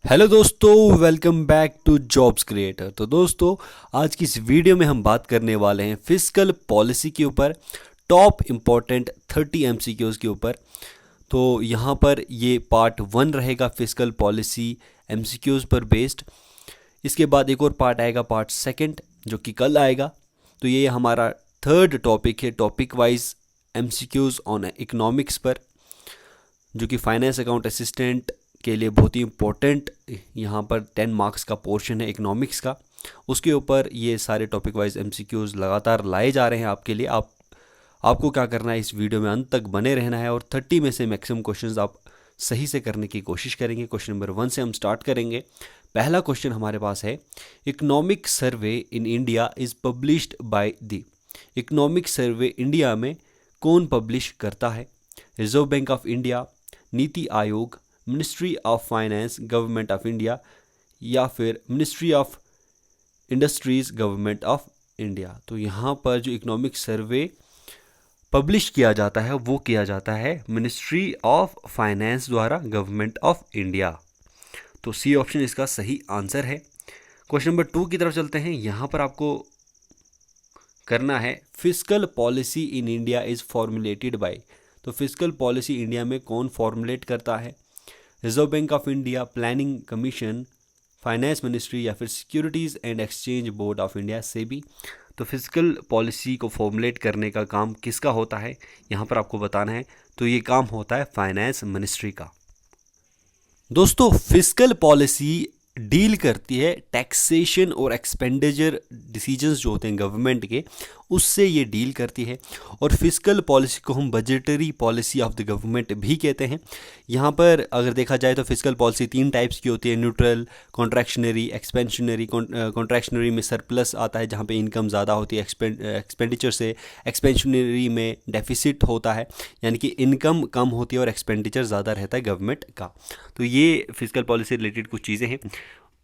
Hello दोस्तों, welcome back to Jobs Creator. तो दोस्तों, आज की इस वीडियो में हम बात करने वाले हैं फिस्कल पॉलिसी के ऊपर, टॉप इम्पोर्टेंट 30 एमसीक्यूज के ऊपर। तो यहाँ पर ये पार्ट 1 रहेगा फिस्कल पॉलिसी एमसीक्यूज पर बेस्ड। इसके बाद एक और पार्ट आएगा, पार्ट 2 जो कि कल आएगा। तो ये हमारा 3rd टॉपिक है, topic wise MCQs on economics पर, जो कि फाइनेंस अकाउंट असिस्टेंट के लिए बहुत ही इम्पोर्टेंट यहाँ पर 10 मार्क्स का पोर्शन है इकोनॉमिक्स का। उसके ऊपर ये सारे टॉपिक वाइज एमसीक्यूज लगातार लाए जा रहे हैं आपके लिए। आपको क्या करना है, इस वीडियो में अंत तक बने रहना है और 30 में से मैक्सिमम क्वेश्चंस आप सही से करने की कोशिश करेंगे। क्वेश्चन नंबर 1 से हम स्टार्ट करेंगे। पहला क्वेश्चन हमारे पास है, economic survey in India is published by the. Economic survey India में कौन पब्लिश करता है? Reserve bank of India, NITI Aayog, ministry of finance government of India, या फिर ministry of industries government of India. तो यहाँ पर जो इकोनॉमिक सर्वे पब्लिश किया जाता है वो किया जाता है मिनिस्ट्री ऑफ फाइनेंस द्वारा गवर्नमेंट ऑफ इंडिया। तो सी ऑप्शन इसका सही आंसर है। क्वेश्चन नंबर 2 की तरफ चलते हैं। यहाँ पर आपको करना है, fiscal policy in India is formulated bye. तो फिस्कल पॉलिसी इंडिया में कौन फॉर्मुलेट करता है? Reserve bank of India, planning commission, finance ministry, या फिर securities and exchange board of India, SEBI. तो फिस्कल पॉलिसी को फॉर्मुलेट करने का काम किसका होता है, यहाँ पर आपको बताना है। तो ये काम होता है फाइनेंस मिनिस्ट्री का। दोस्तों, फिस्कल पॉलिसी डील करती है टैक्सेशन और एक्सपेंडिचर डिसीजंस जो होते हैं गवर्नमेंट के, उससे ये डील करती है। और फिस्कल पॉलिसी को हम budgetary policy of the government भी कहते हैं। यहाँ पर अगर देखा जाए तो फिस्कल पॉलिसी 3 टाइप्स की होती है, न्यूट्रल, कॉन्ट्रैक्शनरी, एक्सपेंशनरी। कॉन्ट्रैक्शनरी में सरप्लस आता है जहाँ पे इनकम ज़्यादा होती है एक्सपेंडिचर से। एक्सपेंशनरी में डेफिसिट होता है, यानी कि इनकम कम होती है और एक्सपेंडिचर ज़्यादा रहता है गवर्नमेंट का। तो ये फिस्कल पॉलिसी रिलेटेड कुछ चीज़ें हैं,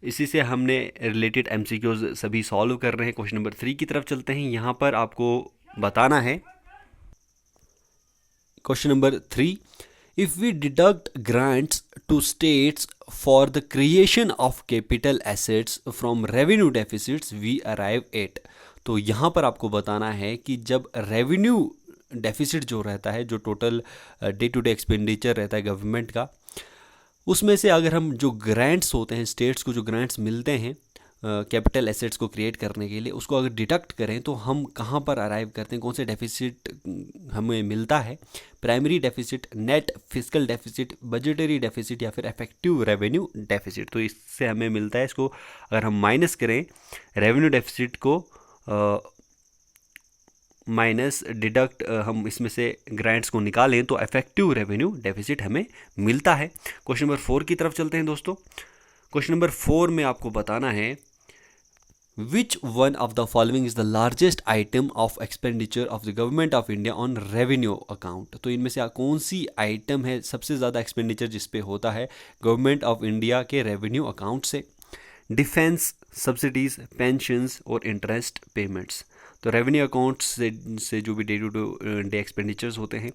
इसी से हमने रिलेटेड एमसीक्यूज सभी सॉल्व कर रहे हैं। क्वेश्चन नंबर 3 की तरफ चलते हैं। यहाँ पर आपको बताना है, question number 3, if we deduct grants to states for the creation of capital assets from revenue deficits we arrive at. तो यहाँ पर आपको बताना है कि जब रेवेन्यू डेफिसिट जो रहता है, जो total day to day expenditure रहता है गवर्नमेंट का, उसमें से अगर हम जो ग्रांट्स होते हैं, स्टेट्स को जो ग्रांट्स मिलते हैं कैपिटल एसेट्स को क्रिएट करने के लिए, उसको अगर डिडक्ट करें तो हम कहाँ पर अराइव करते हैं, कौन से डेफिसिट हमें मिलता है? Primary deficit, net fiscal deficit, budgetary deficit, या फिर इफेक्टिव रेवेन्यू डेफिसिट। तो इससे हमें मिलता है, इसको अगर हम माइनस करें, रेवेन्यू डेफिसिट को माइनस डिडक्ट हम इसमें से ग्रांट्स को निकालें तो इफेक्टिव रेवेन्यू डेफिसिट हमें मिलता है। क्वेश्चन नंबर 4 की तरफ चलते हैं दोस्तों। क्वेश्चन नंबर 4 में आपको बताना है, विच one of the following is the largest item of expenditure of the government of India on revenue account. तो इनमें से कौन सी आइटम है सबसे ज़्यादा एक्सपेंडिचर जिस पे होता है गवर्नमेंट ऑफ इंडिया के रेवेन्यू अकाउंट से? डिफेंस, सब्सिडीज, पेंशंस और इंटरेस्ट पेमेंट्स। तो रेवेन्यू अकाउंट से जो भी डे टू डे एक्सपेंडिचर्स होते हैं,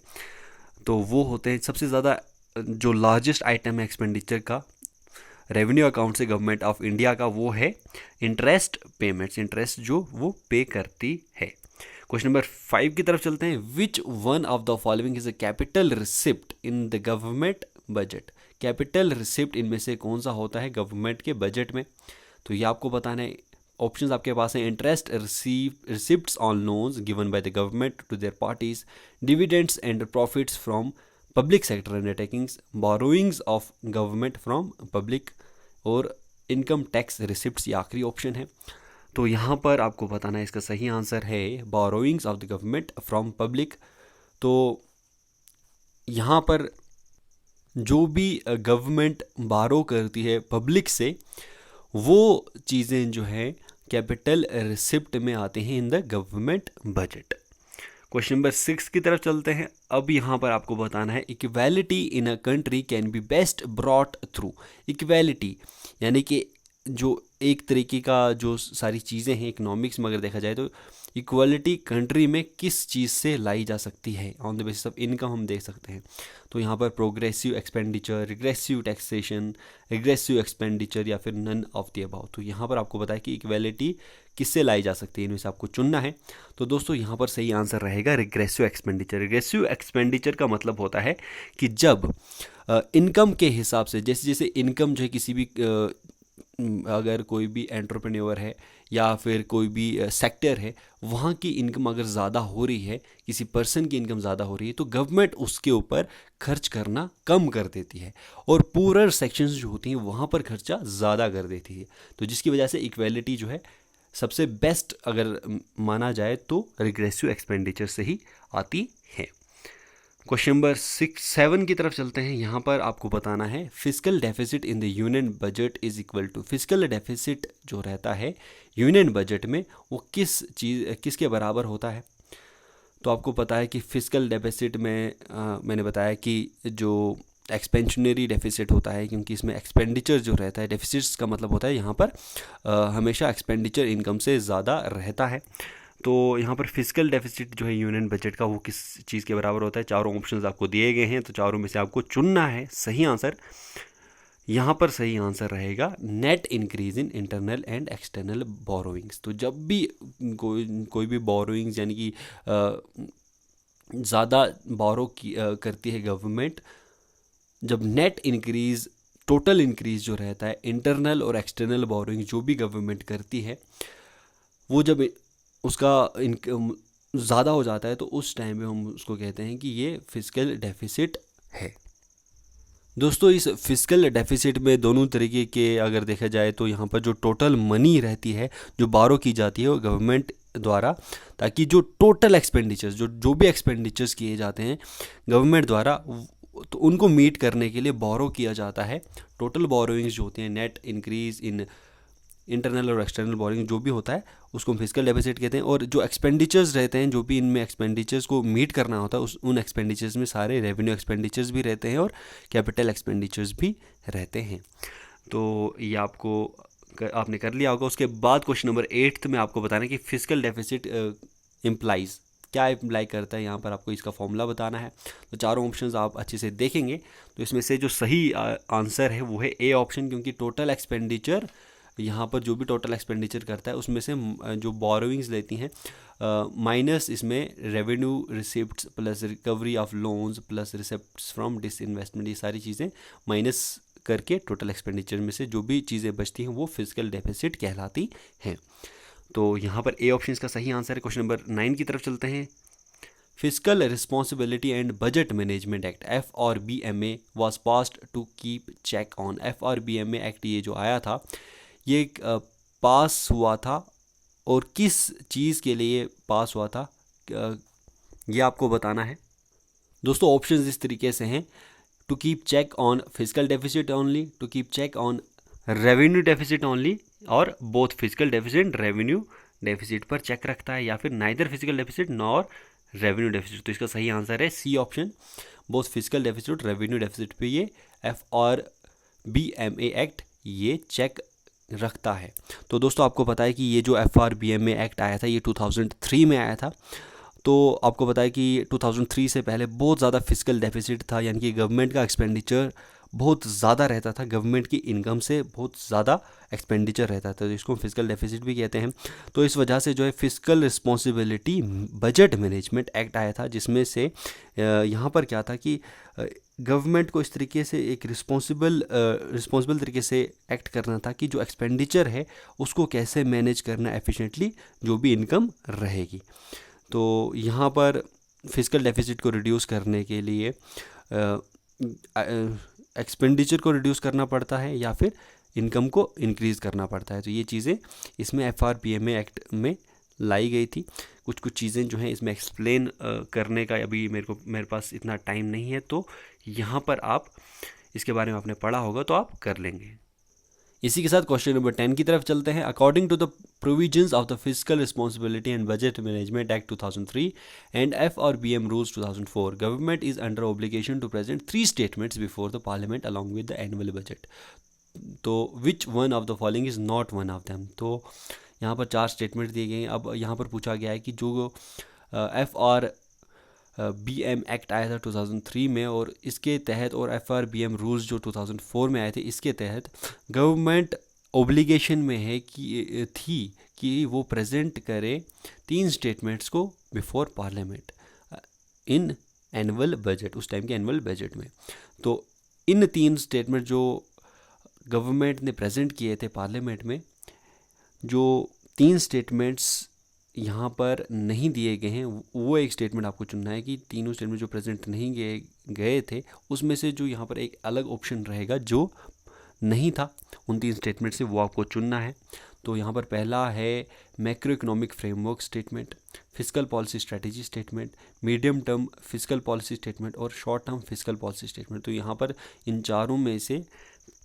तो वो होते हैं सबसे ज़्यादा, जो लार्जेस्ट आइटम है एक्सपेंडिचर का रेवेन्यू अकाउंट से गवर्नमेंट ऑफ इंडिया का, वो है इंटरेस्ट पेमेंट्स, इंटरेस्ट जो वो पे करती है। क्वेश्चन नंबर 5 की तरफ चलते हैं। Which one of the following is a capital receipt in the government budget? Capital receipt इनमें से कौन सा होता है गवर्नमेंट के बजट में? तो ये आपको बताना है। ऑप्शंस आपके पास हैं, interest receipts on loans given by the government to their parties, dividends and profits from public sector undertakings, borrowings of government from public, और इनकम टैक्स रिसिप्ट्स, ये आखिरी ऑप्शन है। तो यहाँ पर आपको बताना है, इसका सही आंसर है borrowings of the government from public. तो यहाँ पर जो भी गवर्नमेंट बारो करती है पब्लिक से, वो चीज़ें जो है कैपिटल रिसिप्ट में आते हैं in the government budget. Question number 6 की तरफ चलते हैं। अब यहाँ पर आपको बताना है, equality in a country can be best brought through. Equality यानी कि जो एक तरीके का, जो सारी चीज़ें हैं इकोनॉमिक्स में अगर देखा जाए तो इक्वालिटी कंट्री में किस चीज़ से लाई जा सकती है, on the basis of income हम देख सकते हैं। तो यहाँ पर progressive expenditure, regressive taxation, regressive expenditure या फिर नन ऑफ द अबव। तो यहाँ पर आपको पता है कि इक्वालिटी किससे लाई जा सकती है, इनमें से आपको चुनना है। तो दोस्तों यहाँ पर सही आंसर रहेगा रिग्रेसिव एक्सपेंडिचर। रिग्रेसिव एक्सपेंडिचर का मतलब होता है कि जब इनकम के हिसाब से, जैसे जैसे इनकम जो है किसी भी अगर कोई भी एंटरप्रेन्योर है या फिर कोई भी सेक्टर है, वहाँ की इनकम अगर ज़्यादा हो रही है, किसी पर्सन की इनकम ज़्यादा हो रही है, तो गवर्नमेंट उसके ऊपर खर्च करना कम कर देती है और पूरर सेक्शंस जो होती हैं वहाँ पर खर्चा ज़्यादा कर देती है। तो जिसकी वजह से इक्वालिटी जो है सबसे बेस्ट अगर माना जाए तो रिग्रेसिव एक्सपेंडिचर से ही आती है। क्वेश्चन नंबर 7 की तरफ चलते हैं। यहाँ पर आपको बताना है fiscal deficit in the union budget is equal to, fiscal deficit जो रहता है यूनियन बजट में वो किसके बराबर होता है। तो आपको पता है कि फिस्कल डेफिसिट में मैंने बताया कि जो एक्सपेंशनरी डेफिसिट होता है, क्योंकि इसमें एक्सपेंडिचर जो रहता है, डेफिसिट्स का मतलब होता है यहाँ पर हमेशा एक्सपेंडिचर इनकम से ज़्यादा रहता है। तो यहाँ पर फिस्कल डेफिसिट जो है यूनियन बजट का वो किस चीज़ के बराबर होता है। चारों ऑप्शंस आपको दिए गए हैं, तो चारों में से आपको चुनना है सही आंसर। यहाँ पर सही आंसर रहेगा net increase in internal and external borrowings. तो जब भी कोई भी बोरोइंग्स यानी कि ज़्यादा बोरो करती है गवर्नमेंट, जब नेट इंक्रीज, टोटल इंक्रीज जो रहता है इंटरनल और एक्सटर्नल बोरोइंग जो भी गवर्नमेंट करती है, वो जब उसका इनकम ज़्यादा हो जाता है तो उस टाइम पे हम उसको कहते हैं कि ये फिस्कल डेफिसिट है। दोस्तों इस फिस्कल डेफिसिट में दोनों तरीके के अगर देखा जाए तो यहाँ पर जो टोटल मनी रहती है जो बारो की जाती है वो गवर्नमेंट द्वारा, ताकि जो टोटल एक्सपेंडिचर्स जो भी एक्सपेंडिचर्स किए जाते हैं गवर्नमेंट द्वारा, तो उनको मीट करने के लिए बोरो किया जाता है। टोटल बोरोइंग्स जो होती हैं, नेट इंक्रीज इन इंटरनल और एक्सटर्नल बोरोइंग जो भी होता है उसको हम फिस्कल डेफिसिट कहते हैं। और जो एक्सपेंडिचर्स रहते हैं, जो भी इनमें एक्सपेंडिचर्स को मीट करना होता है, उन एक्सपेंडिचर्स में सारे रेवेन्यू एक्सपेंडिचर्स भी रहते हैं और कैपिटल एक्सपेंडिचर्स भी रहते हैं। तो ये आपने कर लिया होगा। उसके बाद क्वेश्चन नंबर 8 में आपको बताना है कि फिस्कल डेफिसिट इम्प्लाइज क्या इम्प्लाई करता है। यहाँ पर आपको इसका फॉर्मूला बताना है। तो चारों ऑप्शंस आप अच्छे से देखेंगे तो इसमें से जो सही आंसर है वो है ए ऑप्शन, क्योंकि टोटल एक्सपेंडिचर, यहाँ पर जो भी टोटल एक्सपेंडिचर करता है उसमें से जो बोरोइंग्स लेती हैं माइनस इसमें revenue receipts plus recovery of loans plus receipts from disinvestment, ये सारी चीज़ें माइनस करके टोटल एक्सपेंडिचर में से जो भी चीज़ें बचती हैं वो फिस्कल डेफिसिट कहलाती हैं। तो यहाँ पर ए ऑप्शन का सही आंसर है। क्वेश्चन नंबर 9 की तरफ चलते हैं। Fiscal responsibility and budget management act FRBMA was passed to keep check on. FRBMA act ये जो आया था ये पास हुआ था और किस चीज़ के लिए पास हुआ था ये आपको बताना है। दोस्तों ऑप्शंस इस तरीके से हैं, to keep check on fiscal deficit only, to keep check on revenue deficit only, और both fiscal deficit revenue deficit पर चेक रखता है, या फिर neither physical deficit nor revenue deficit. तो इसका सही आंसर है C option, both physical deficit revenue deficit पे ये FRBMA एक्ट ये चेक रखता है। तो दोस्तों आपको पता है कि ये जो FRBMA एक्ट आया था ये 2003 में आया था। तो आपको पता है कि 2003 से पहले बहुत ज़्यादा फिजिकल डेफिसिट था, यानी कि गवर्नमेंट का एक्सपेंडिचर बहुत ज़्यादा रहता था, गवर्नमेंट की इनकम से बहुत ज़्यादा एक्सपेंडिचर रहता था, तो इसको फिजिकल डेफिसिट भी कहते हैं। तो इस वजह से जो है physical responsibility budget management act आया था, जिसमें से यहाँ पर क्या था कि गवर्नमेंट को इस तरीके से एक रिस्पॉन्सिबल तरीके से एक्ट करना था कि जो एक्सपेंडिचर है उसको कैसे मैनेज करना एफिशिएंटली, जो भी इनकम रहेगी। तो यहाँ पर फिजिकल डेफिसिट को रिड्यूस करने के लिए एक्सपेंडिचर को रिड्यूस करना पड़ता है या फिर इनकम को इंक्रीज़ करना पड़ता है। तो ये चीज़ें इसमें FRBMA एक्ट में लाई गई थी। कुछ चीज़ें जो हैं इसमें एक्सप्लेन करने का अभी मेरे पास इतना टाइम नहीं है, तो यहाँ पर आप इसके बारे में आपने पढ़ा होगा तो आप कर लेंगे। इसी के साथ क्वेश्चन नंबर 10 की तरफ चलते हैं। According to the provisions of the physical responsibility and budget management act 2003 and FRBM rules 2004, government is under obligation to present 3 statements before the parliament along with the annual budget. तो which one of the following is not one of them. तो यहाँ पर 4 statement दिए गए हैं। अब यहाँ पर पूछा गया है कि जो FRBM एक्ट आया था 2003 में, और इसके तहत, और FRBM रूल्स जो 2004 में आए थे, इसके तहत गवर्नमेंट ओब्लिगेशन में है कि वो प्रेजेंट करे 3 स्टेटमेंट्स को before parliament in annual budget, उस टाइम के एनुअल बजट में। तो इन 3 स्टेटमेंट जो गवर्नमेंट ने प्रेजेंट किए थे पार्लियामेंट में, जो 3 स्टेटमेंट्स यहाँ पर नहीं दिए गए हैं, वो एक स्टेटमेंट आपको चुनना है कि तीनों स्टेटमेंट जो प्रेजेंट नहीं गए थे उसमें से जो यहाँ पर एक अलग ऑप्शन रहेगा जो नहीं था उन 3 स्टेटमेंट से, वो आपको चुनना है। तो यहाँ पर पहला है macro economic framework statement, fiscal policy strategy statement, medium term fiscal policy statement और short term fiscal policy statement. तो यहाँ पर इन चारों में से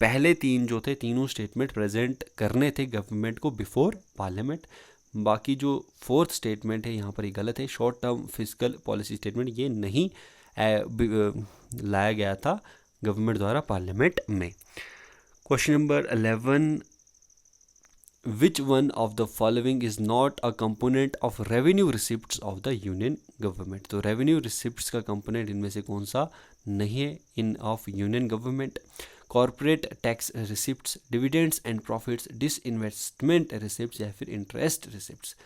पहले 3 जो थे, तीनों स्टेटमेंट प्रेजेंट करने थे गवर्नमेंट को बिफोर पार्लियामेंट। बाकी जो 4th स्टेटमेंट है यहाँ पर ये गलत है, short term fiscal policy statement, ये नहीं लाया गया था गवर्नमेंट द्वारा पार्लियामेंट में। Question number 11, which one of the following is not a component of revenue receipts of the union government. तो रेवेन्यू रिसिप्ट्स का कंपोनेंट इनमें से कौन सा नहीं है in of union government? Corporate tax receipts, dividends and profits, disinvestment receipts या फिर इंटरेस्ट रिसिप्ट्स।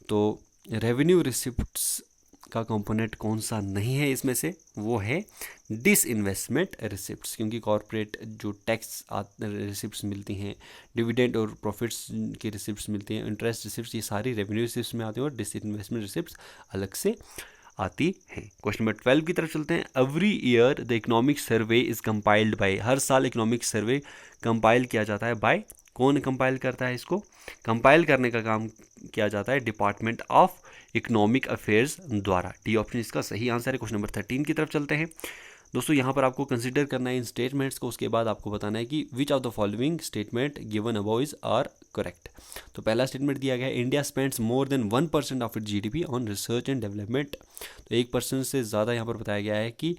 तो रेवेन्यू रिसिप्ट्स का कंपोनेंट कौन सा नहीं है इसमें से? वो है डिसइन्वेस्टमेंट रिसिप्ट्स, क्योंकि कॉर्पोरेट जो टैक्स रिसिप्ट्स मिलती हैं, डिविडेंड और प्रॉफिट्स की रिसिप्ट्स मिलती हैं, इंटरेस्ट रिसिप्ट्स, ये सारी रेवेन्यू रिसिप्ट्स में आती हैं और डिसइन्वेस्टमेंट रिसिप्ट्स अलग से आती हैं। क्वेश्चन नंबर 12 की तरफ चलते हैं। Every year the economic survey is compiled by, हर साल इकोनॉमिक सर्वे कंपाइल किया जाता है बाय, कौन कंपाइल करता है इसको? कंपाइल करने का काम किया जाता है डिपार्टमेंट ऑफ इकोनॉमिक अफेयर्स द्वारा। डी ऑप्शन इसका सही आंसर है। क्वेश्चन नंबर 13 की तरफ चलते हैं। दोस्तों यहाँ पर आपको कंसिडर करना है इन स्टेटमेंट्स को, उसके बाद आपको बताना है कि which of the following statement given above is are correct. तो पहला स्टेटमेंट दिया गया है, India spends more than 1% of it GDP on research and development. तो 1% से ज़्यादा यहाँ पर बताया गया है कि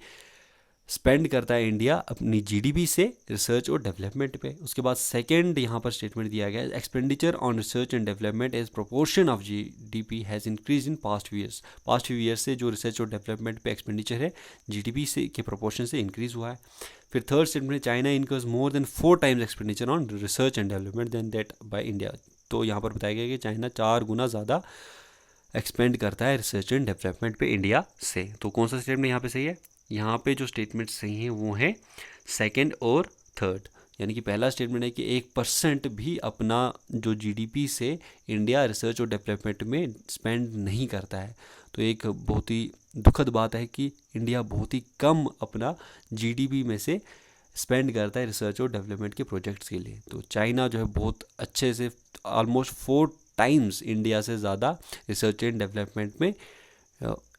स्पेंड करता है इंडिया अपनी GDP से रिसर्च और डेवलपमेंट पे। उसके बाद सेकंड यहाँ पर स्टेटमेंट दिया गया है, expenditure on research and development as proportion of GDP has increase in past few years. Past few years से जो रिसर्च और डेवलपमेंट पे एक्सपेंडिचर है GDP से के प्रोपोर्शन से इंक्रीज हुआ है। फिर third statement, China incurs more than 4 times expenditure on research and development than that by India. तो यहाँ पर बताया गया कि चाइना 4 गुना ज़्यादा एक्सपेंड करता है रिसर्च एंड डेवलपमेंट पे इंडिया से। तो कौन सा स्टेटमेंट यहाँ पे सही है? यहाँ पे जो स्टेटमेंट सही हैं वो हैं सेकंड और थर्ड। यानी कि पहला स्टेटमेंट है कि 1% भी अपना जो GDP से इंडिया रिसर्च और डेवलपमेंट में स्पेंड नहीं करता है। तो एक बहुत ही दुखद बात है कि इंडिया बहुत ही कम अपना GDP में से स्पेंड करता है रिसर्च और डेवलपमेंट के प्रोजेक्ट्स के लिए। तो चाइना जो है बहुत अच्छे से ऑलमोस्ट 4 टाइम्स इंडिया से ज़्यादा रिसर्च एंड डेवलपमेंट में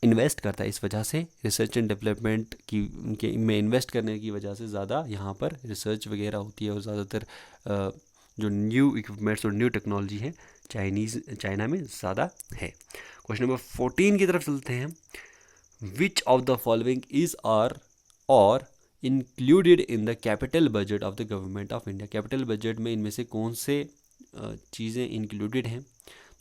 इन्वेस्ट करता है। इस वजह से रिसर्च एंड डेवलपमेंट में इन्वेस्ट करने की वजह से ज़्यादा यहाँ पर रिसर्च वगैरह होती है और ज़्यादातर जो न्यू इक्विपमेंट्स और न्यू टेक्नोलॉजी है चाइना में ज़्यादा है। क्वेश्चन नंबर 14 की तरफ चलते हैं। Which of the following is are or included in the capital budget of the government of India. Capital budget में इनमें से कौन से चीज़ें इंक्लूडेड हैं?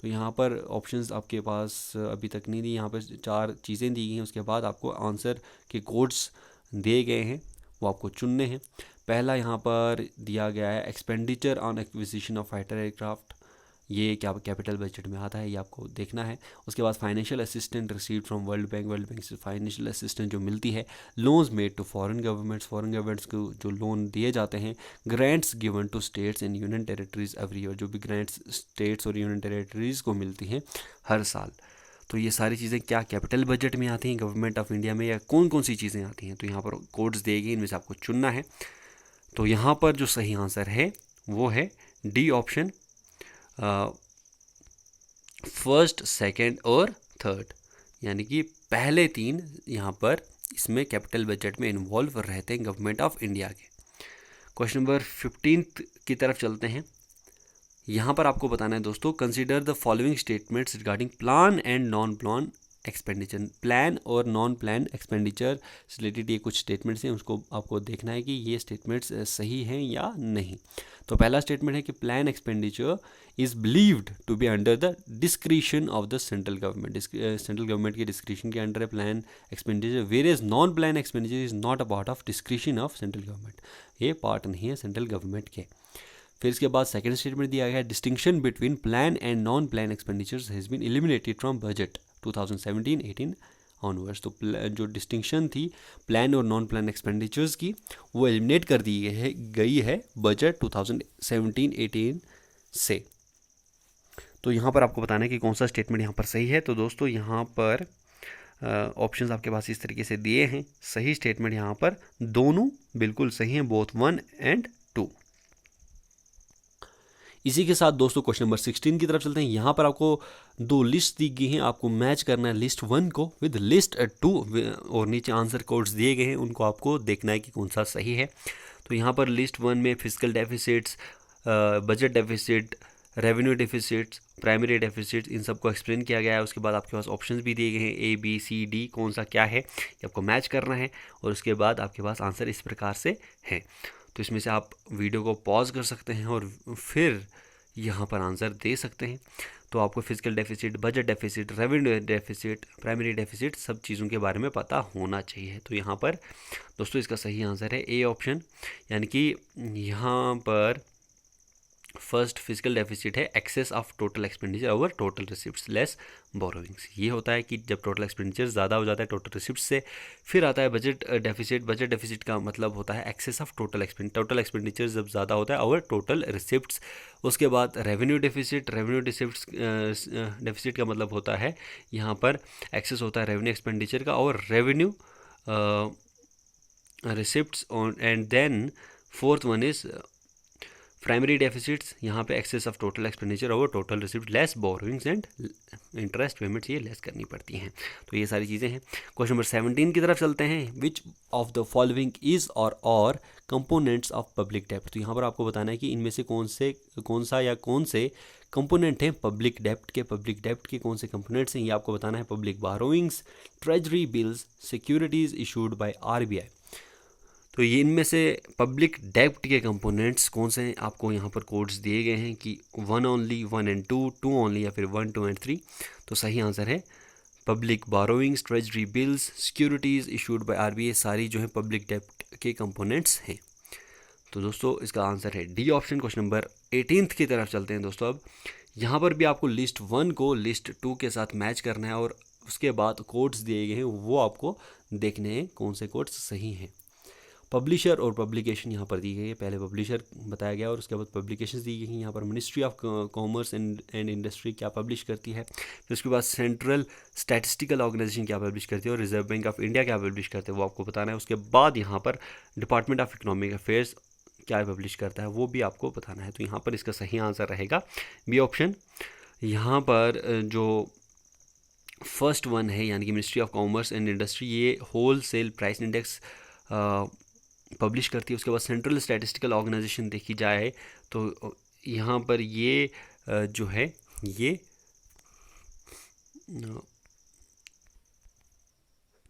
तो यहाँ पर ऑप्शंस आपके पास अभी तक नहीं दी, यहाँ पर 4 चीज़ें दी गई हैं। उसके बाद आपको आंसर के कोड्स दिए गए हैं, वो आपको चुनने हैं। पहला यहाँ पर दिया गया है expenditure on acquisition of fighter aircraft, ये क्या कैपिटल बजट में आता है, ये आपको देखना है। उसके बाद financial assistant received from World Bank से फाइनेंशियल असिस्टेंट जो मिलती है। Loans made to foreign governments को जो लोन दिए जाते हैं। Grants given to states and union territories every year, जो भी ग्रांट्स स्टेट्स और यूनियन टेरिटरीज को मिलती हैं हर साल। तो ये सारी चीज़ें क्या कैपिटल बजट में आती हैं गवर्नमेंट ऑफ इंडिया में, या कौन कौन सी चीज़ें आती हैं? तो यहाँ पर कोड्स देगी, इनमें से आपको चुनना है। तो यहाँ पर जो सही आंसर है वो है डी ऑप्शन, फर्स्ट, सेकंड और थर्ड, यानी कि पहले 3 यहाँ पर इसमें कैपिटल बजट में इन्वॉल्व रहते हैं गवर्नमेंट ऑफ इंडिया के। क्वेश्चन नंबर 15 की तरफ चलते हैं। यहाँ पर आपको बताना है दोस्तों, consider the following statements regarding plan and non plan expenditure. Plan और नॉन प्लान एक्सपेंडिचर रिलेटेड ये कुछ स्टेटमेंट्स हैं, उसको आपको देखना है कि ये स्टेटमेंट्स सही हैं या नहीं। तो पहला स्टेटमेंट है कि plan expenditure is believed to be under the discretion of the central government. Central government के डिस्क्रिशन के अंडर है plan expenditure, where is non plan expenditure is not a part of discretion of central government, ये part नहीं है central government के। फिर इसके बाद सेकंड स्टेटमेंट दिया गया है, distinction between plan and non plan expenditures has been eliminated from budget 2017-18 onwards. तो जो डिस्टिंक्शन थी प्लान और नॉन प्लान एक्सपेंडिचर्स की, वो एलिमिनेट कर दी गई है बजट 2017-18 से। तो यहाँ पर आपको बताना है कि कौन सा स्टेटमेंट यहाँ पर सही है। तो दोस्तों यहाँ पर ऑप्शंस आपके पास इस तरीके से दिए हैं। सही स्टेटमेंट यहाँ पर दोनों बिल्कुल सही हैं, बोथ 1 and 2। इसी के साथ दोस्तों क्वेश्चन नंबर 16 की तरफ चलते हैं। यहाँ पर आपको दो लिस्ट दी गई हैं, आपको मैच करना है लिस्ट 1 को विद लिस्ट 2 और नीचे आंसर कोड्स दिए गए हैं, उनको आपको देखना है कि कौन सा सही है। तो यहाँ पर लिस्ट 1 में physical deficits, budget deficit, revenue deficits, primary deficit, इन सबको एक्सप्लेन किया गया है। उसके बाद आपके पास ऑप्शंस भी दिए गए हैं A B C D, कौन सा क्या है ये आपको मैच करना है और उसके बाद आपके पास आंसर इस प्रकार से है। तो इसमें से आप वीडियो को पॉज कर सकते हैं और फिर यहाँ पर आंसर दे सकते हैं। तो आपको physical deficit, budget deficit, revenue deficit, primary deficit सब चीज़ों के बारे में पता होना चाहिए। तो यहाँ पर दोस्तों इसका सही आंसर है A ऑप्शन, यानी कि यहाँ पर फर्स्ट फिजिकल डेफिसिट है excess of total expenditure over total receipts less borrowings. ये होता है कि जब टोटल एक्सपेंडिचर ज़्यादा हो जाता है टोटल रिसिप्ट से। फिर आता है बजट डेफिसिट। बजट डेफिसिट का मतलब होता है एक्सेस ऑफ टोटल एक्सपेंडिचर जब ज़्यादा होता है ओवर टोटल रिसिप्ट्स। उसके बाद रेवेन्यू डेफिसिट। रेवेन्यू डेफिसिट का मतलब होता है यहाँ पर एक्सेस होता है रेवेन्यू एक्सपेंडिचर का और revenue receipts. And then fourth one is primary deficits, यहाँ पे excess of total expenditure over total receipt less borrowings and interest payments, ये लेस करनी पड़ती हैं। तो ये सारी चीज़ें हैं। क्वेश्चन नंबर 17 की तरफ चलते हैं। Which of the following is और कंपोनेंट्स ऑफ पब्लिक डेप्ट। तो यहाँ पर आपको बताना है कि इनमें से कौन से कंपोनेंट हैं पब्लिक डेप्ट के। पब्लिक डेप्ट के कौन से कंपोनेंट्स हैं ये आपको बताना है। Public borrowings, treasury bills, securities issued by RBI। तो ये इनमें से पब्लिक डेप्ट के कंपोनेंट्स कौन से हैं आपको यहाँ पर कोड्स दिए गए हैं कि 1 ओनली, 1 and 2, 2 ओनली या फिर 1, 2 and 3। तो सही आंसर है public borrowings, treasury bills, securities issued by RBI, सारी जो है पब्लिक डेप्ट के कंपोनेंट्स हैं। तो दोस्तों इसका आंसर है D ऑप्शन। क्वेश्चन नंबर 18 की तरफ चलते हैं दोस्तों। अब यहाँ पर भी आपको लिस्ट 1 को लिस्ट 2 के साथ मैच करना है और उसके बाद कोड्स दिए गए हैं वो आपको देखने हैं कौन से कोड्स सही हैं। पब्लिशर और पब्लिकेशन यहाँ पर दी गई है। पहले पब्लिशर बताया गया और उसके बाद पब्लिकेशंस दी गई हैं। यहाँ पर ministry of commerce and industry क्या पब्लिश करती है, फिर उसके बाद सेंट्रल स्टैटिस्टिकल ऑर्गेनाइजेशन क्या पब्लिश करती है और रिजर्व बैंक ऑफ इंडिया क्या पब्लिश करते हैं वो आपको बताना है। उसके बाद यहाँ पर डिपार्टमेंट ऑफ इकोनॉमिक अफेयर्स क्या पब्लिश करता है वो भी आपको बताना है। तो यहाँ पर इसका सही आंसर रहेगा B ऑप्शन। यहाँ पर जो फर्स्ट वन है यानी कि ministry of commerce and industry, ये wholesale price index publish करती है। उसके बाद सेंट्रल स्टैटिस्टिकल ऑर्गेनाइजेशन देखी जाए तो यहाँ पर ये जो है ये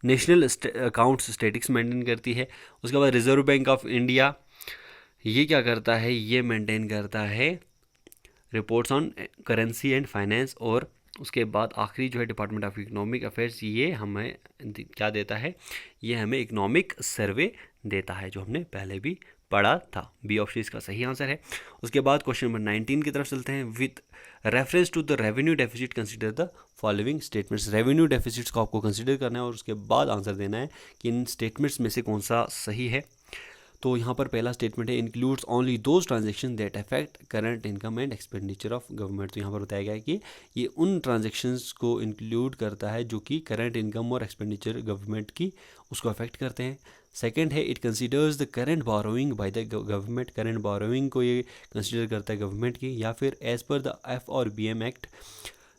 नेशनल अकाउंट्स स्टैटिक्स मेंटेन करती है। उसके बाद रिजर्व बैंक ऑफ इंडिया ये क्या करता है, ये मेंटेन करता है reports on currency and finance. और उसके बाद आखिरी जो है डिपार्टमेंट ऑफ इकोनॉमिक अफेयर्स, ये हमें क्या देता है, ये हमें इकोनॉमिक सर्वे देता है जो हमने पहले भी पढ़ा था। B ऑप्शन इसका सही आंसर है। उसके बाद क्वेश्चन नंबर 19 की तरफ चलते हैं। With reference to the revenue deficit consider the following statements. Revenue deficits को आपको कंसीडर करना है और उसके बाद आंसर देना है कि इन स्टेटमेंट्स में से कौन सा सही है। तो यहाँ पर पहला स्टेटमेंट है includes only those transaction that affect current income and expenditure of government. तो यहाँ पर बताया गया है कि ये उन ट्रांजेक्शन्स को इंक्लूड करता है जो कि करंट इनकम और एक्सपेंडिचर गवर्नमेंट की उसको अफेक्ट करते हैं। सेकंड है it considers the current borrowing bye the government. Current borrowing को ये कंसीडर करता है गवर्नमेंट की। या फिर as per the FRBM act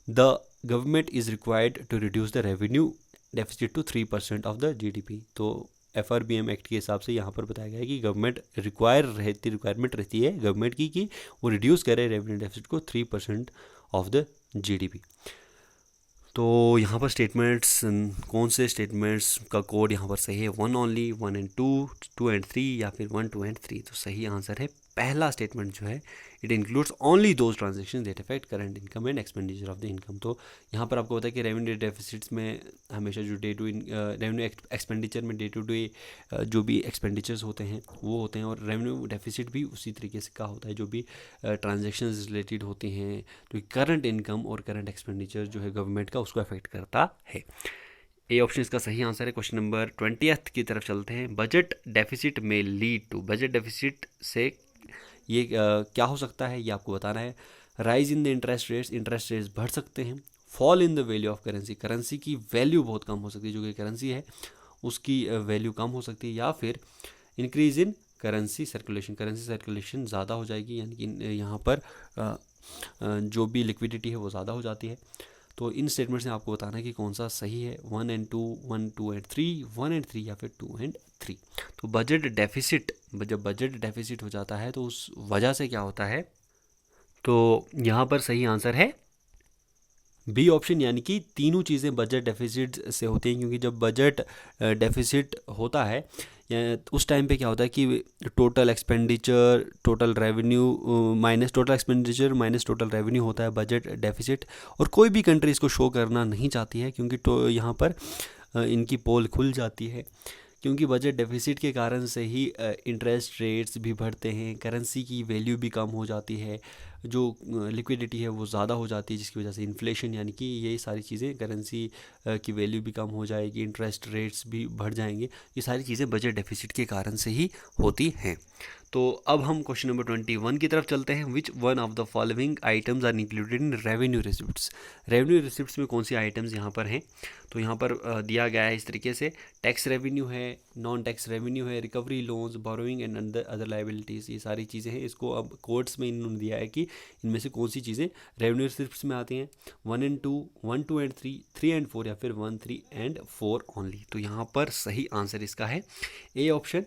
the government is required to reduce the revenue deficit to 3% of the GDP। तो FRBM act के हिसाब से यहाँ पर बताया गया है कि गवर्नमेंट रिक्वायरमेंट रहती है गवर्नमेंट की कि वो रिड्यूस करे रेवेन्यू डेफिसिट को 3% ऑफ द GDP। तो यहाँ पर स्टेटमेंट्स, कौन से स्टेटमेंट्स का कोड यहाँ पर सही है, 1 ओनली, 1 एंड 2, 2 एंड 3 या फिर 1, 2 एंड 3। तो सही आंसर है पहला स्टेटमेंट जो है, it includes only those transaction that affect current income and expenditure of the income. तो यहाँ पर आपको पता है कि रेवेन्यू डेफिसिट्स में हमेशा जो डे टू रेवेन्यू एक्सपेंडिचर में डे टू डे जो भी एक्सपेंडिचर्स होते हैं वो होते हैं, और रेवेन्यू डेफिसिट भी उसी तरीके से का होता है, जो भी ट्रांजेक्शन्स रिलेटेड होती हैं, तो करंट इनकम और करंट एक्सपेंडिचर जो है गवर्नमेंट का, उसको अफेक्ट करता है। ए ऑप्शन इसका सही आंसर है। क्वेश्चन नंबर 20 की तरफ चलते हैं। बजट डेफिसिट में लीड टू, बजट डेफिसिट से ये क्या हो सकता है, ये आपको बताना है। Rise in the interest rates बढ़ सकते हैं। Fall in the value of currency, currency की वैल्यू बहुत कम हो सकती है, जो कि करेंसी है उसकी वैल्यू कम हो सकती है। या फिर increase in currency circulation, currency circulation ज़्यादा हो जाएगी, यानी कि यहाँ पर जो भी लिक्विडिटी है वो ज़्यादा हो जाती है। तो इन स्टेटमेंट से आपको बताना है कि कौन सा सही है, 1 एंड 2, 1, 2 एंड 3, 1 एंड 3 या फिर 2 एंड 3। तो बजट डेफिसिट, जब बजट डेफिसिट हो जाता है तो उस वजह से क्या होता है, तो यहाँ पर सही आंसर है बी ऑप्शन, यानी कि तीनों चीज़ें बजट डेफिसिट से होती हैं। क्योंकि जब बजट डेफिसिट होता है उस टाइम पे क्या होता है कि total expenditure, total revenue minus total expenditure minus total revenue होता है बजट डेफिसिट। और कोई भी कंट्री इसको शो करना नहीं चाहती है, क्योंकि तो यहाँ पर इनकी पोल खुल जाती है। क्योंकि बजट डेफिसिट के कारण से ही इंटरेस्ट रेट्स भी बढ़ते हैं, करेंसी की वैल्यू भी कम हो जाती है, जो लिक्विडिटी है वो ज़्यादा हो जाती है, जिसकी वजह से इन्फ्लेशन, यानी कि ये सारी चीज़ें, करेंसी की वैल्यू भी कम हो जाएगी, इंटरेस्ट रेट्स भी बढ़ जाएंगे। ये सारी चीज़ें बजट डेफिसिट के कारण से ही होती हैं। तो अब हम क्वेश्चन नंबर 21 की तरफ चलते हैं। Which one of the following items are included in revenue receipts, revenue receipts में कौन सी आइटम्स यहाँ पर हैं। तो यहाँ पर दिया गया है इस तरीके से, टैक्स रेवेन्यू है, नॉन टैक्स रेवेन्यू है, recovery loans, borrowing and other liabilities, ये सारी चीज़ें हैं। इसको अब कोड्स में इन्होंने दिया है कि इनमें से कौन सी चीज़ें रेवेन्यू रिसिप्ट्स में आती हैं, 1 एंड 2, 1, 2 एंड 3, 3 एंड 4 या फिर 1, 3 एंड 4 ओनली। तो यहाँ पर सही आंसर इसका है ए ऑप्शन,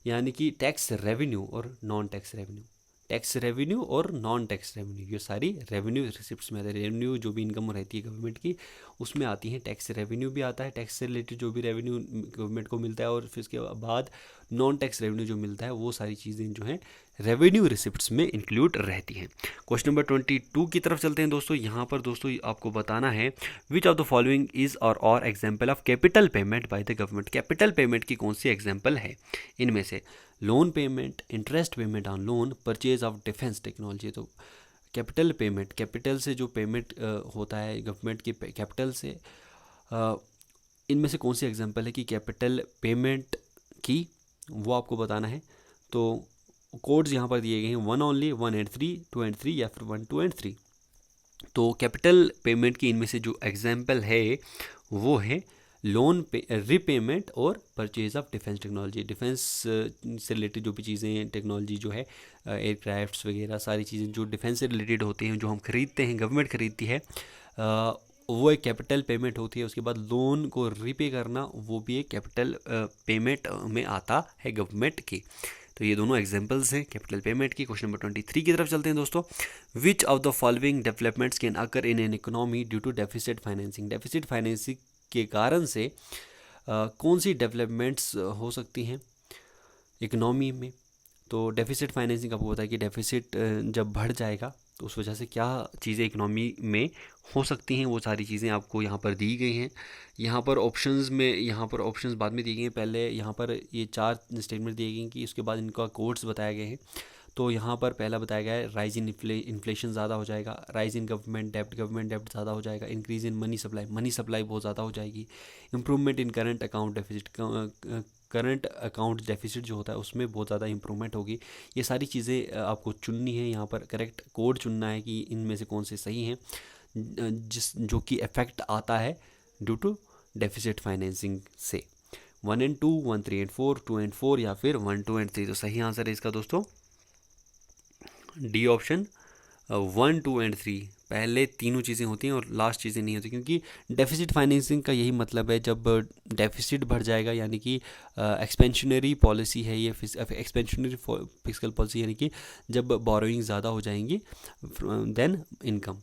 यानी कि टैक्स रेवेन्यू और non tax revenue, tax revenue और नॉन टैक्स रेवेन्यू, ये सारी रेवेन्यू रिसिप्ट्स में आती है। रेवेन्यू जो भी इनकम रहती है गवर्नमेंट की उसमें आती है, टैक्स रेवेन्यू भी आता है, टैक्स से रिलेटेड जो भी रेवेन्यू गवर्नमेंट को मिलता है, और फिर उसके बाद नॉन टैक्स रेवेन्यू जो मिलता है, वो सारी चीज़ें जो हैं रेवेन्यू रिसिप्ट्स में इंक्लूड रहती हैं। क्वेश्चन नंबर 22 की तरफ चलते हैं दोस्तों। यहाँ पर दोस्तों आपको बताना है, which of the following is or example of capital payment by the government, capital payment की कौन सी एग्जाम्पल है इनमें से। Loan payment, interest payment on loan, purchase of defence technology. तो कैपिटल पेमेंट, कैपिटल से जो पेमेंट होता है गवर्नमेंट की कैपिटल से, इनमें से कौन सी एग्जांपल है कि कैपिटल पेमेंट की, वो आपको बताना है। तो कोड्स यहाँ पर दिए गए हैं, 1 ओनली, 1 एंड 3, 2 एंड 3 या फिर 1, 2 एंड 3। तो कैपिटल पेमेंट की इनमें से जो एग्जांपल है वो है लोन रीपेमेंट और purchase of defence technology. Defence से रिलेटेड जो भी चीज़ें, टेक्नोलॉजी जो है, एयरक्राफ्ट्स वगैरह सारी चीज़ें जो डिफेंस से रिलेटेड होती हैं, जो हम खरीदते हैं, गवर्नमेंट खरीदती है, वो एक कैपिटल पेमेंट होती है। उसके बाद लोन को रीपे करना, वो भी एक कैपिटल पेमेंट में आता है गवर्नमेंट की। तो ये दोनों एग्जांपल्स हैं कैपिटल पेमेंट की। क्वेश्चन नंबर 23 की तरफ चलते हैं दोस्तों। Which of the following developments can occur in an economy due to deficit financing, deficit financing के कारण से कौन सी डेवलपमेंट्स हो सकती हैं इकोनॉमी में। तो डेफिसिट फाइनेंसिंग आपको पता है कि डेफिसिट जब बढ़ जाएगा तो उस वजह से क्या चीज़ें इकोनॉमी में हो सकती हैं, वो सारी चीज़ें आपको यहाँ पर दी गई हैं। यहाँ पर ऑप्शंस में, यहाँ पर ऑप्शंस बाद में दिए गए हैं, पहले यहाँ पर ये 4 स्टेटमेंट दिए गए हैं कि उसके बाद इनका कोड्स बताए गए हैं। तो यहाँ पर पहला बताया गया है, राइज इन इन्फ्लेशन ज़्यादा हो जाएगा, राइज इन गवर्नमेंट डेब्ट ज़्यादा हो जाएगा, इंक्रीज इन मनी सप्लाई बहुत ज़्यादा हो जाएगी, improvement in current account deficit, current account deficit जो होता है उसमें बहुत ज़्यादा इंप्रूवमेंट होगी। ये सारी चीज़ें आपको चुननी है, यहाँ पर करेक्ट कोड चुनना है कि इनमें से कौन से सही हैं, जो कि इफेक्ट आता है ड्यू टू डेफिसिट फाइनेंसिंग से। 1 एंड 2, 1, 3 एंड 4, 2 एंड 4 या फिर 1, 2 एंड 3। तो सही आंसर है इसका दोस्तों डी ऑप्शन, 1, 2 एंड 3। पहले तीनों चीज़ें होती हैं और लास्ट चीज़ें नहीं होती, क्योंकि डेफिसिट फाइनेंसिंग का यही मतलब है, जब डेफिसिट बढ़ जाएगा, यानी कि एक्सपेंशनरी पॉलिसी है ये, एक्सपेंशनरी फिस्कल पॉलिसी, यानी कि जब बोरोइंग ज़्यादा हो जाएंगी देन इनकम।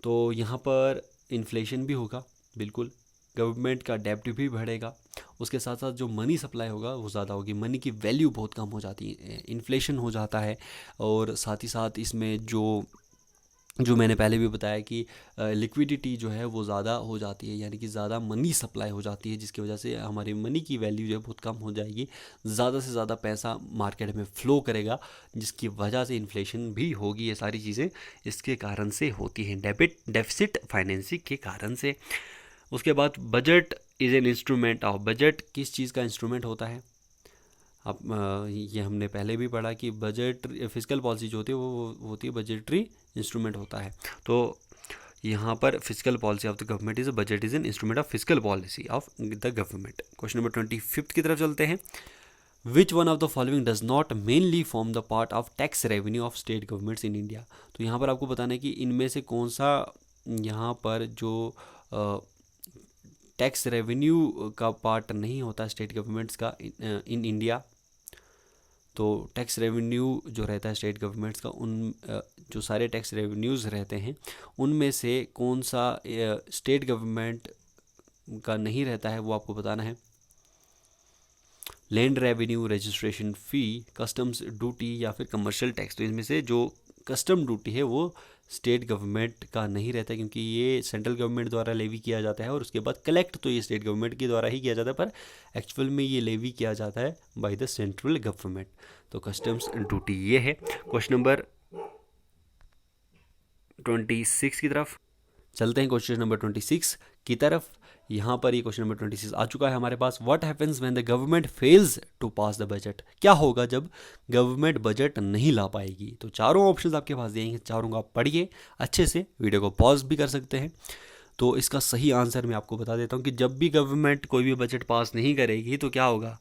तो यहाँ पर इन्फ्लेशन भी होगा, बिल्कुल, गवर्नमेंट का डेब्ट भी बढ़ेगा, उसके साथ साथ जो मनी सप्लाई होगा वो ज़्यादा होगी, मनी की वैल्यू बहुत कम हो जाती है, इन्फ्लेशन हो जाता है। और साथ ही साथ इसमें जो मैंने पहले भी बताया कि लिक्विडिटी जो है वो ज़्यादा हो जाती है, यानी कि ज़्यादा मनी सप्लाई हो जाती है, जिसकी वजह से हमारी मनी की वैल्यू जो है बहुत कम हो जाएगी, ज़्यादा से ज़्यादा पैसा मार्केट में फ़्लो करेगा, जिसकी वजह से इन्फ्लेशन भी होगी। ये सारी चीज़ें इसके कारण से होती हैं, डेफिसिट फाइनेंसिंग के कारण से। उसके बाद budget is an instrument of, budget किस चीज़ का इंस्ट्रूमेंट होता है? अब ये हमने पहले भी पढ़ा कि बजट फिजिकल पॉलिसी जो होती है वो होती है बजटरी इंस्ट्रूमेंट होता है। तो यहाँ पर physical policy of the government is budget is an instrument of physical policy of the government. Question number 25 की तरफ चलते हैं। Which one of the following does not mainly form the part of tax revenue of state governments in India. तो यहाँ पर आपको बताना है कि इनमें से कौन सा यहाँ पर जो टैक्स रेवेन्यू का पार्ट नहीं होता स्टेट गवर्नमेंट्स का इन इंडिया। तो टैक्स रेवेन्यू जो रहता है स्टेट गवर्नमेंट्स का, उन जो सारे टैक्स रेवेन्यूज़ रहते हैं उनमें से कौन सा स्टेट गवर्नमेंट का नहीं रहता है वो आपको बताना है। लैंड रेवेन्यू, रजिस्ट्रेशन फ़ी, कस्टम्स ड्यूटी या फिर कमर्शियल टैक्स। तो इसमें से जो कस्टम ड्यूटी है वो स्टेट गवर्नमेंट का नहीं रहता, क्योंकि ये सेंट्रल गवर्नमेंट द्वारा लेवी किया जाता है और उसके बाद कलेक्ट तो ये स्टेट गवर्नमेंट के द्वारा ही किया जाता है, पर एक्चुअल में ये लेवी किया जाता है बाय द सेंट्रल गवर्नमेंट। तो कस्टम्स ड्यूटी ये है। क्वेश्चन नंबर 26 की तरफ चलते हैं। क्वेश्चन नंबर 26 की तरफ, यहाँ पर ये क्वेश्चन नंबर 26 आ चुका है हमारे पास। What happens when the government fails to pass the budget. क्या होगा जब गवर्नमेंट बजट नहीं ला पाएगी? तो चारों ऑप्शंस आपके पास दिए हैं, चारों को आप पढ़िए अच्छे से, वीडियो को पॉज भी कर सकते हैं। तो इसका सही आंसर मैं आपको बता देता हूँ कि जब भी गवर्नमेंट कोई भी बजट पास नहीं करेगी तो क्या होगा,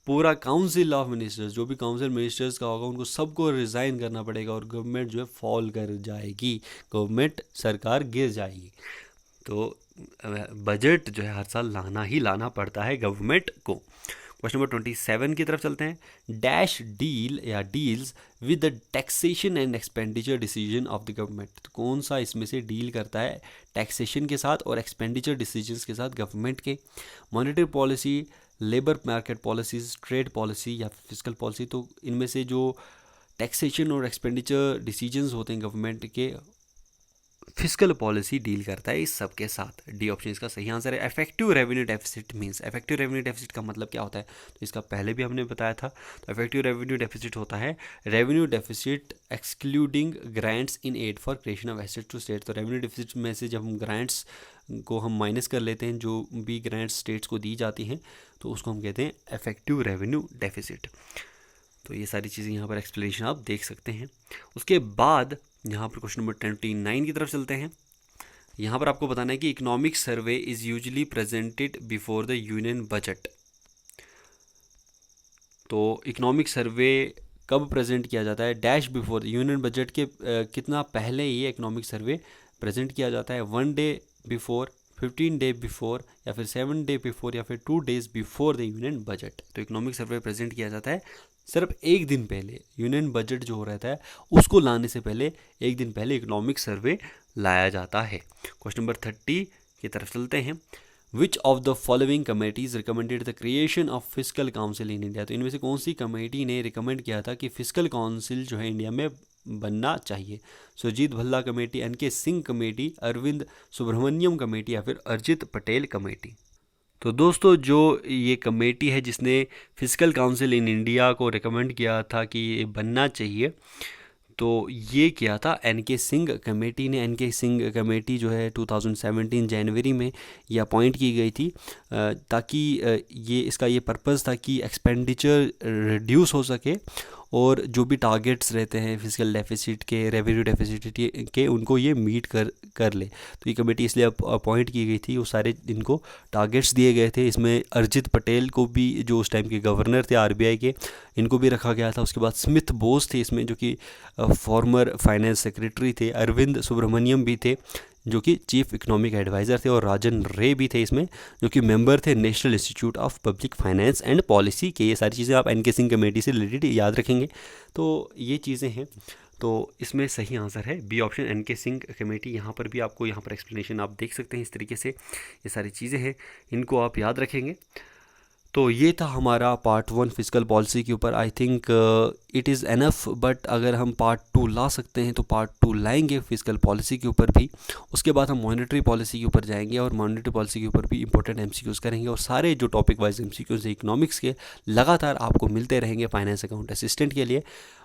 पूरा काउंसिल ऑफ मिनिस्टर्स, जो भी काउंसिल मिनिस्टर्स का होगा उनको सबको रिज़ाइन करना पड़ेगा और गवर्नमेंट जो है फॉल कर जाएगी, गवर्नमेंट सरकार गिर जाएगी। तो बजट जो है हर साल लाना ही लाना पड़ता है गवर्नमेंट को। क्वेश्चन नंबर 27 की तरफ चलते हैं। डैश डील या deals with the taxation and expenditure decision of the government. तो कौन सा इसमें से डील करता है टैक्सेशन के साथ और एक्सपेंडिचर डिसीजंस के साथ गवर्नमेंट के? Monetary policy, labour market policies, trade policy या फिजिकल पॉलिसी। तो इनमें से जो टैक्सेशन और एक्सपेंडिचर डिसीजंस होते हैं गवर्नमेंट के, फिजिकल पॉलिसी डील करता है इस सब के साथ। डी ऑप्शन इसका सही आंसर है। Effective revenue deficit means, effective revenue deficit का मतलब क्या होता है? तो इसका पहले भी हमने बताया था। तो इफेक्टिव रेवेन्यू डेफिसिट होता है revenue deficit excluding grants in aid for creation of asset to state. तो रेवेन्यू डेफिसिट में से जब हम ग्रांट्स को हम माइनस कर लेते हैं, जो भी ग्रांट्स स्टेट्स को दी जाती हैं, तो उसको हम कहते हैं इफेक्टिव रेवेन्यू डेफिसिट। तो ये सारी चीज़ें यहाँ पर एक्सप्लेनेशन आप देख सकते हैं। उसके बाद यहाँ पर क्वेश्चन नंबर 29 की तरफ चलते हैं। यहाँ पर आपको बताना है कि economic survey is usually presented before the union budget. तो इकोनॉमिक सर्वे कब प्रेजेंट किया जाता है? डैश बिफोर यूनियन बजट के कितना पहले ये इकोनॉमिक सर्वे प्रेजेंट किया जाता है? 1 डे बिफोर, 15 डे बिफोर या फिर 7 डे बिफोर या फिर 2 days before the union budget. तो इकोनॉमिक सर्वे प्रेजेंट किया जाता है सिर्फ एक दिन पहले, यूनियन बजट जो रहता है उसको लाने से पहले एक दिन पहले इकोनॉमिक सर्वे लाया जाता है। क्वेश्चन नंबर 30 की तरफ चलते हैं। Which of the following committees recommended the creation of physical council in India. तो इनमें से कौन सी कमेटी ने रिकमेंड किया था कि फिजिकल काउंसिल जो है इंडिया में बनना चाहिए? Surjit Bhalla committee, NK Singh committee, Arvind Subramanian committee या फिर अरिजित पटेल कमेटी। तो दोस्तों जो ये कमेटी है जिसने फिजिकल काउंसिल इन इंडिया को रिकमेंड किया था कि ये बनना चाहिए, तो ये किया था एनके सिंह कमेटी ने। एनके सिंह कमेटी जो है 2017 जनवरी में ये अपॉइंट की गई थी, ताकि ये इसका ये पर्पज़ था कि एक्सपेंडिचर रिड्यूस हो सके और जो भी टारगेट्स रहते हैं फिजिकल डेफिसिट के, रेवेन्यू डेफिसिट के, उनको ये मीट कर ले। तो ये कमेटी इसलिए अपॉइंट की गई थी, वो सारे इनको टारगेट्स दिए गए थे। इसमें अरिजित पटेल को भी, जो उस टाइम के गवर्नर थे आरबीआई के, इनको भी रखा गया था। उसके बाद स्मिथ बोस थे इसमें, जो कि फॉर्मर फाइनेंस सेक्रेटरी थे। अरविंद सुब्रमण्यम भी थे जो कि चीफ इकोनॉमिक एडवाइज़र थे, और राजन रे भी थे इसमें, जो कि मेंबर थे national institute of public finance and policy के। ये सारी चीज़ें आप एनके सिंह कमेटी से रिलेटेड याद रखेंगे। तो ये चीज़ें हैं। तो इसमें सही आंसर है B option, NK Singh committee. यहाँ पर भी आपको यहाँ पर एक्सप्लेनेशन आप देख सकते हैं। इस तरीके से ये सारी चीज़ें हैं, इनको आप याद रखेंगे। तो ये था हमारा पार्ट 1 फिजिकल पॉलिसी के ऊपर। I think it is enough, but अगर हम पार्ट 2 ला सकते हैं तो पार्ट 2 लाएंगे फिजिकल पॉलिसी के ऊपर भी। उसके बाद हम मॉनेटरी पॉलिसी के ऊपर जाएंगे और मॉनेटरी पॉलिसी के ऊपर भी इंपॉर्टेंट एमसीक्यूज़ करेंगे। और सारे जो टॉपिक वाइज एमसीक्यूज़ इकोनॉमिक्स के लगातार आपको मिलते रहेंगे फाइनेंस अकाउंट असिस्टेंट के लिए।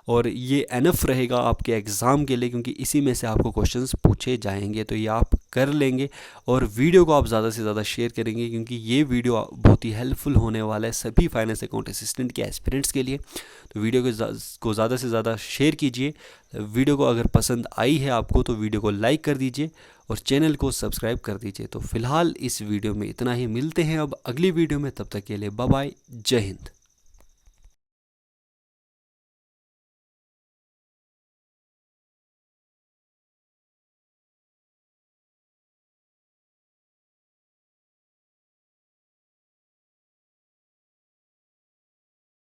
और ये एनफ रहेगा आपके एग्ज़ाम के लिए, क्योंकि इसी में से आपको क्वेश्चंस पूछे जाएंगे। तो ये आप कर लेंगे और वीडियो को आप ज़्यादा से ज़्यादा शेयर करेंगे, क्योंकि ये वीडियो बहुत ही हेल्पफुल होने वाला है सभी फाइनेंस अकाउंट असिस्टेंट के एस्पिरेंट्स के लिए। तो वीडियो को ज़्यादा से ज़्यादा शेयर कीजिए। वीडियो को अगर पसंद आई है आपको तो वीडियो को लाइक कर दीजिए और चैनल को सब्सक्राइब कर दीजिए। तो फिलहाल इस वीडियो में इतना ही, मिलते हैं अब अगली वीडियो में। तब तक के लिए बाय बाय, जय हिंद।